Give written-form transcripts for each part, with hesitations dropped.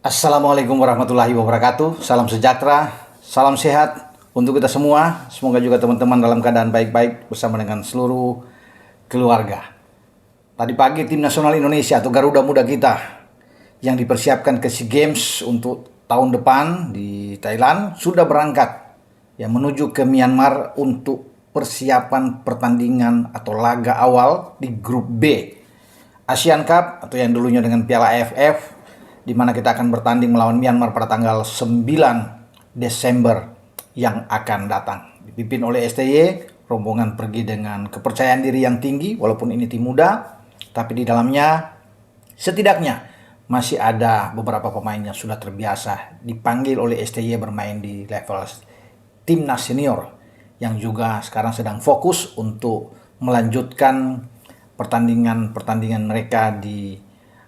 Assalamualaikum warahmatullahi wabarakatuh. Salam sejahtera, salam sehat untuk kita semua. Semoga juga teman-teman dalam keadaan baik-baik bersama dengan seluruh keluarga. Tadi pagi tim nasional Indonesia atau Garuda Muda kita yang dipersiapkan ke SEA Games untuk tahun depan di Thailand sudah berangkat menuju ke Myanmar untuk persiapan pertandingan atau laga awal di grup B Asian Cup atau yang dulunya dengan Piala AFF, di mana kita akan bertanding melawan Myanmar pada tanggal 9 Desember yang akan datang. Dipimpin oleh STY, rombongan pergi dengan kepercayaan diri yang tinggi, walaupun ini tim muda, tapi di dalamnya setidaknya masih ada beberapa pemain yang sudah terbiasa dipanggil oleh STY bermain di level timnas senior, yang juga sekarang sedang fokus untuk melanjutkan pertandingan mereka di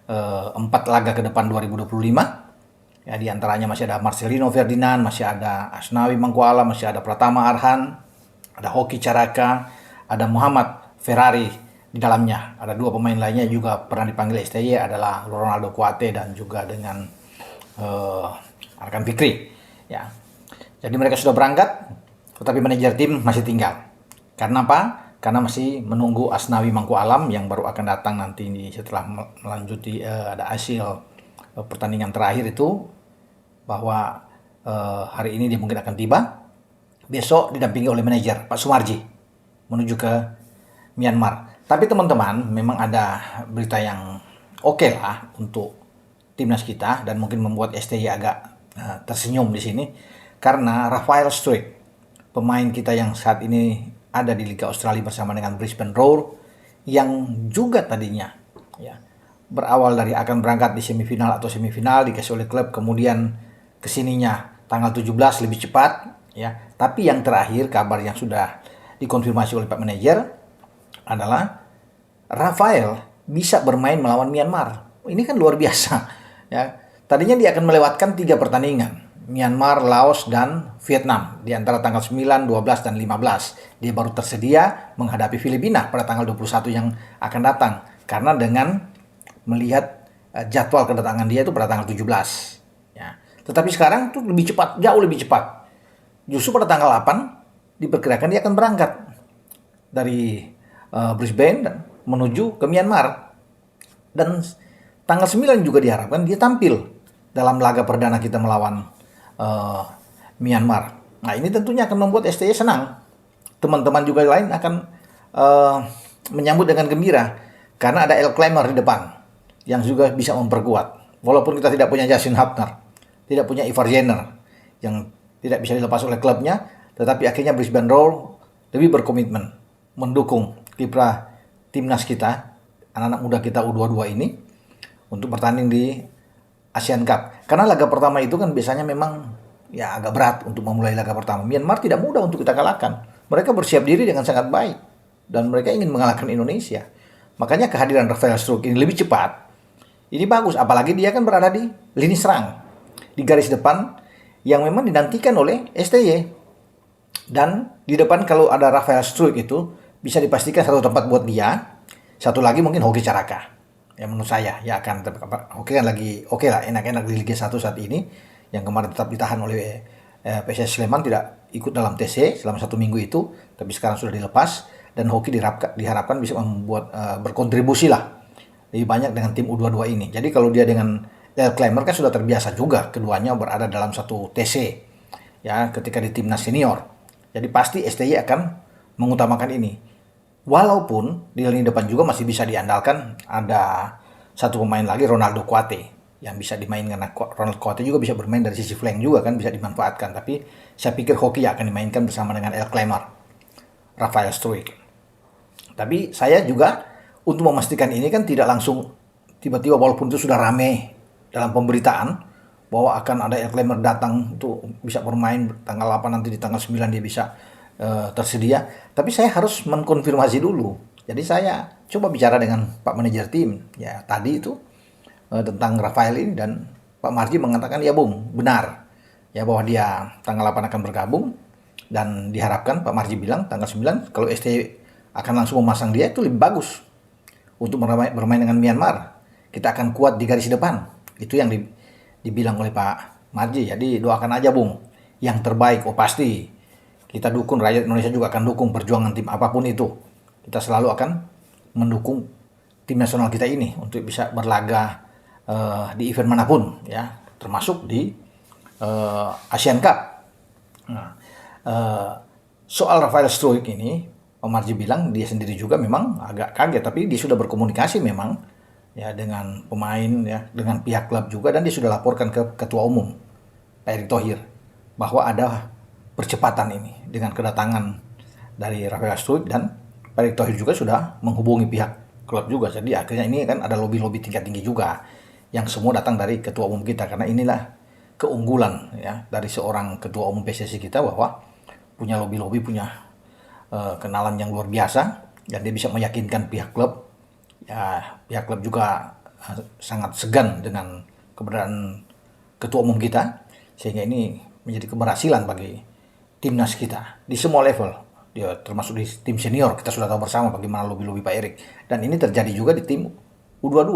4 laga ke depan 2025. Ya, di antaranya masih ada Marcelino Ferdinand, masih ada Asnawi Mangkualam, masih ada Pratama Arhan, ada Hoki Caraka, ada Muhammad Ferrari di dalamnya. Ada 2 pemain lainnya juga pernah dipanggil STY, adalah Ronaldo Kuate dan juga dengan Arkan Fikri. Ya. Jadi mereka sudah berangkat, tetapi manajer tim masih tinggal. Karena apa? Karena masih menunggu Asnawi Mangkualam yang baru akan datang nanti setelah melanjuti ada hasil pertandingan terakhir itu, bahwa hari ini dia mungkin akan tiba. Besok didampingi oleh manajer Pak Sumarji menuju ke Myanmar. Tapi teman-teman, memang ada berita yang oke lah untuk timnas kita dan mungkin membuat STY agak tersenyum di sini, karena Rafael Struijk, pemain kita yang saat ini ada di Liga Australia bersama dengan Brisbane Roar, yang juga tadinya berawal dari akan berangkat di semifinal dikasih oleh klub, kemudian kesininya tanggal 17 lebih cepat tapi yang terakhir kabar yang sudah dikonfirmasi oleh Pak Manajer adalah Rafael bisa bermain melawan Myanmar. Ini kan luar biasa Tadinya dia akan melewatkan 3 pertandingan, Myanmar, Laos, dan Vietnam di antara tanggal 9, 12, dan 15. Dia baru tersedia menghadapi Filipina pada tanggal 21 yang akan datang, karena dengan melihat jadwal kedatangan dia itu pada tanggal 17. Tetapi sekarang itu lebih cepat, jauh lebih cepat. Justru pada tanggal 8 diperkirakan dia akan berangkat dari Brisbane menuju ke Myanmar. Dan tanggal 9 juga diharapkan dia tampil dalam laga perdana kita melawan Myanmar. Nah, ini tentunya akan membuat STY senang. Teman-teman juga lain akan menyambut dengan gembira, karena ada El Clemmer di depan yang juga bisa memperkuat. Walaupun kita tidak punya Justin Hubner, tidak punya Ivar Jenner yang tidak bisa dilepas oleh klubnya, tetapi akhirnya Brisbane Roar lebih berkomitmen mendukung kiprah timnas kita, anak-anak muda kita U22 ini untuk bertanding di Asian Cup. Karena laga pertama itu kan biasanya memang agak berat untuk memulai laga pertama. Myanmar tidak mudah untuk kita kalahkan. Mereka bersiap diri dengan sangat baik dan mereka ingin mengalahkan Indonesia. Makanya kehadiran Rafael Struijk ini lebih cepat. Ini bagus, apalagi dia kan berada di lini serang, di garis depan yang memang dinantikan oleh STY. Dan di depan kalau ada Rafael Struijk itu bisa dipastikan satu tempat buat dia. Satu lagi mungkin Hoki Caraka. Menurut saya akan oke kan, lagi oke lah, enak-enak di Liga 1 saat ini, yang kemarin tetap ditahan oleh PSS Sleman, tidak ikut dalam TC selama 1 minggu itu, tapi sekarang sudah dilepas, dan Hoki diharapkan bisa membuat berkontribusi lah lebih banyak dengan tim U22 ini. Jadi kalau dia dengan El Clemmer kan sudah terbiasa juga keduanya berada dalam satu TC ketika di timnas senior. Jadi pasti STY akan mengutamakan ini. Walaupun di lini depan juga masih bisa diandalkan ada satu pemain lagi, Ronaldo Kuate, yang bisa dimainkan. Ronaldo Kuate juga bisa bermain dari sisi flank juga kan, bisa dimanfaatkan. Tapi saya pikir Hoki akan dimainkan bersama dengan El Clemmer, Rafael Struijk. Tapi saya juga untuk memastikan ini kan tidak langsung tiba-tiba, walaupun itu sudah rame dalam pemberitaan bahwa akan ada El Clemmer datang untuk bisa bermain tanggal 8, nanti di tanggal 9 dia bisa tersedia, tapi saya harus mengkonfirmasi dulu. Jadi saya coba bicara dengan Pak Manajer tim tadi itu tentang Rafael ini, dan Pak Marji mengatakan Bung, benar bahwa dia tanggal 8 akan bergabung, dan diharapkan Pak Marji bilang tanggal 9 kalau ST akan langsung memasang dia itu lebih bagus untuk bermain dengan Myanmar. Kita akan kuat di garis depan. Itu yang dibilang oleh Pak Marji. Jadi doakan aja Bung, yang terbaik. Oh pasti kita dukung, rakyat Indonesia juga akan dukung perjuangan tim apapun itu. Kita selalu akan mendukung tim nasional kita ini untuk bisa berlaga di event manapun ya, termasuk di Asian Cup. Nah, soal Rafael Struijk ini, Pak Marji bilang dia sendiri juga memang agak kaget, tapi dia sudah berkomunikasi memang ya dengan pemain ya, dengan pihak klub juga, dan dia sudah laporkan ke Ketua Umum Pak Erick Thohir bahwa ada percepatan ini dengan kedatangan dari Rafael Struijk, dan Pak Erick Thohir juga sudah menghubungi pihak klub juga. Jadi akhirnya ini kan ada lobby-lobby tingkat tinggi juga yang semua datang dari Ketua Umum kita, karena inilah keunggulan ya dari seorang Ketua Umum PSSI kita, bahwa punya lobby-lobby, punya kenalan yang luar biasa, dan dia bisa meyakinkan pihak klub. Ya, pihak klub juga sangat segan dengan keberadaan Ketua Umum kita, sehingga ini menjadi keberhasilan bagi timnas kita di semua level. Dia termasuk di tim senior, kita sudah tahu bersama bagaimana lobby-lobby Pak Erick, dan ini terjadi juga di tim U22.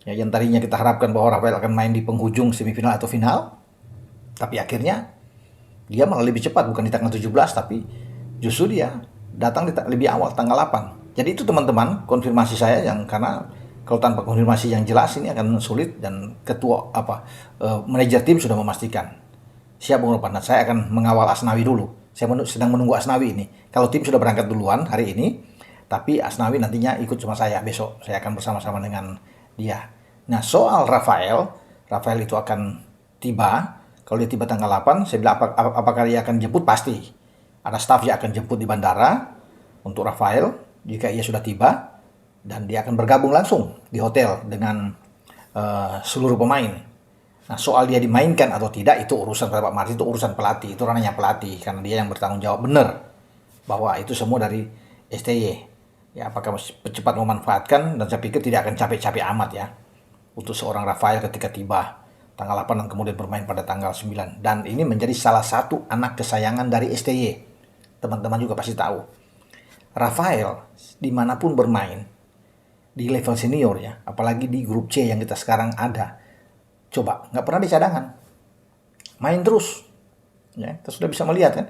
Ya, yang tadinya kita harapkan bahwa Rafael akan main di penghujung semifinal atau final, tapi akhirnya dia malah lebih cepat, bukan di tanggal 17, tapi justru dia datang lebih awal, tanggal 8. Jadi itu teman-teman konfirmasi saya, yang karena kalau tanpa konfirmasi yang jelas ini akan sulit, dan manajer tim sudah memastikan. Siap Bung Ropan, saya akan mengawal Asnawi dulu. Saya sedang menunggu Asnawi ini. Kalau tim sudah berangkat duluan hari ini, tapi Asnawi nantinya ikut sama saya besok. Saya akan bersama-sama dengan dia. Nah, soal Rafael itu akan tiba. Kalau dia tiba tanggal 8, saya bilang apakah dia akan jemput? Pasti. Ada staf yang akan jemput di bandara untuk Rafael jika ia sudah tiba, dan dia akan bergabung langsung di hotel dengan seluruh pemain. Nah, soal dia dimainkan atau tidak itu urusan Pak Marji, itu urusan pelatih, itu ranahnya pelatih, karena dia yang bertanggung jawab benar bahwa itu semua dari STY. Ya, apakah cepat memanfaatkan, dan saya pikir tidak akan capek-capek amat ya untuk seorang Rafael ketika tiba tanggal 8 dan kemudian bermain pada tanggal 9. Dan ini menjadi salah satu anak kesayangan dari STY. Teman-teman juga pasti tahu. Rafael dimanapun bermain, di level senior ya, apalagi di grup C yang kita sekarang ada, coba, nggak pernah di cadangan. Main terus. Ya, kita sudah bisa melihat kan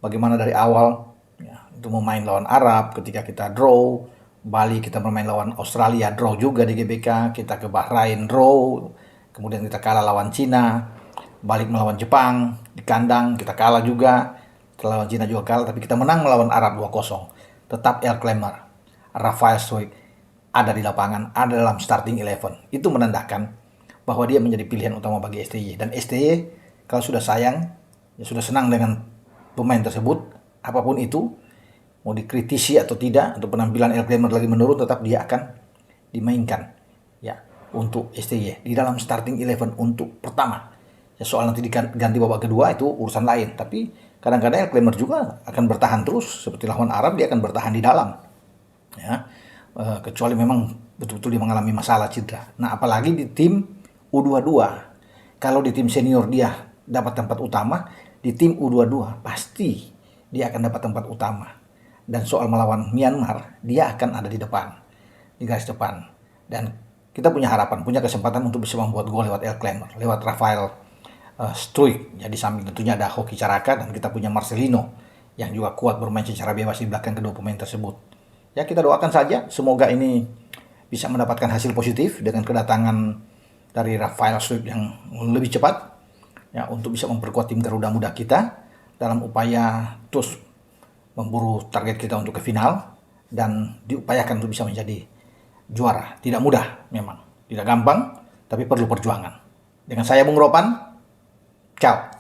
bagaimana dari awal ya, itu memain lawan Arab, ketika kita draw, Bali kita bermain lawan Australia, draw juga di GBK, kita ke Bahrain draw, kemudian kita kalah lawan Cina, balik melawan Jepang di kandang, kita kalah juga, setelah lawan Cina juga kalah, tapi kita menang melawan Arab 2-0. Tetap El Clemmer, Rafael Struijk ada di lapangan, ada dalam starting 11. Itu menandakan bahwa dia menjadi pilihan utama bagi STY. Dan STY kalau sudah sayang, ya sudah senang dengan pemain tersebut, apapun itu, mau dikritisi atau tidak, atau penampilan El Clemmer lagi menurun, tetap dia akan dimainkan ya untuk STY di dalam starting 11 untuk pertama. Ya, soal nanti diganti babak kedua itu urusan lain, tapi kadang-kadang El Clemmer juga akan bertahan terus, seperti lawan Arab dia akan bertahan di dalam. Ya, kecuali memang betul-betul dia mengalami masalah cedera. Nah, apalagi di tim U22. Kalau di tim senior dia dapat tempat utama, di tim U22 pasti dia akan dapat tempat utama. Dan soal melawan Myanmar, dia akan ada di depan, di garis depan. Dan kita punya harapan, punya kesempatan untuk bisa membuat gol lewat El Clemmer, lewat Rafael Struijk. Jadi samping tentunya ada Hoki Caraka, dan kita punya Marcelino yang juga kuat bermain secara bebas di belakang kedua pemain tersebut. Ya, kita doakan saja semoga ini bisa mendapatkan hasil positif dengan kedatangan dari Rafael Struijk yang lebih cepat ya, untuk bisa memperkuat tim Garuda Muda kita dalam upaya terus memburu target kita untuk ke final, dan diupayakan untuk bisa menjadi juara. Tidak mudah memang, tidak gampang, tapi perlu perjuangan. Dengan saya Bung Ropan, ciao.